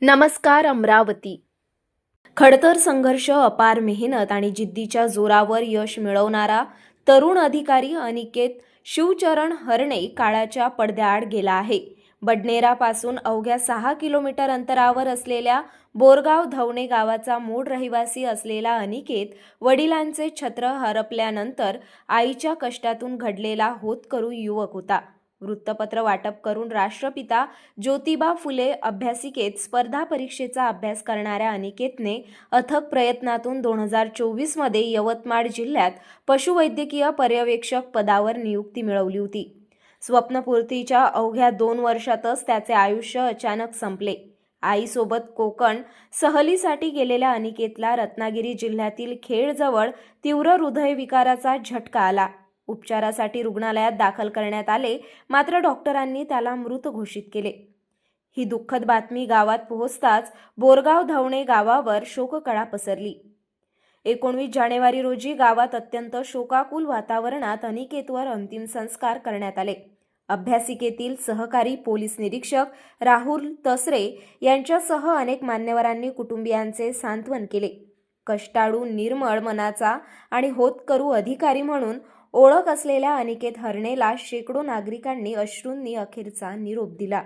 नमस्कार अमरावती. खडतर संघर्ष, अपार मेहनत आणि जिद्दीच्या जोरावर यश मिळवणारा तरुण अधिकारी अनिकेत शिवचरण हरणे काळाच्या पडद्याआड गेला आहे. बडनेरापासून अवघ्या 6 किलोमीटर अंतरावर असलेल्या बोरगाव धवणे गावाचा मूळ रहिवासी असलेला अनिकेत वडिलांचे छत्र हरपल्यानंतर आईच्या कष्टातून घडलेला होतकरू युवक होता. वृत्तपत्र वाटप करून राष्ट्रपिता ज्योतिबा फुले अभ्यासिकेत स्पर्धा परीक्षेचा अभ्यास करणाऱ्या अनिकेतने अथक प्रयत्नातून 2024 मध्ये यवतमाळ जिल्ह्यात पशुवैद्यकीय पर्यवेक्षक पदावर नियुक्ती मिळवली होती. स्वप्नपूर्तीच्या अवघ्या 2 वर्षातच त्याचे आयुष्य अचानक संपले. आईसोबत कोकण सहलीसाठी गेलेल्या अनिकेतला रत्नागिरी जिल्ह्यातील खेडजवळ तीव्र हृदयविकाराचा झटका आला. उपचारासाठी रुग्णालयात दाखल करण्यात आले, मात्र डॉक्टरांनी त्याला मृत घोषित केले. ही दुःखद बातमी गावात पोहोचताच बोरगाव धवणे गावावर शोककळा पसरली. 19 जानेवारी रोजी गावात अत्यंत शोकाकुल वातावरणात अनिकेतवर अंतिम संस्कार करण्यात आले. अभ्यासिकेतील सहकारी पोलीस निरीक्षक राहुल तसरे यांच्यासह अनेक मान्यवरांनी कुटुंबियांचे सांत्वन केले. कष्टाळू, निर्मळ मनाचा आणि होतकरू अधिकारी म्हणून ओळख असलेल्या अनिकेत हरणेला शेकडो नागरिकांनी अश्रूंनी अखेरचा निरोप दिला.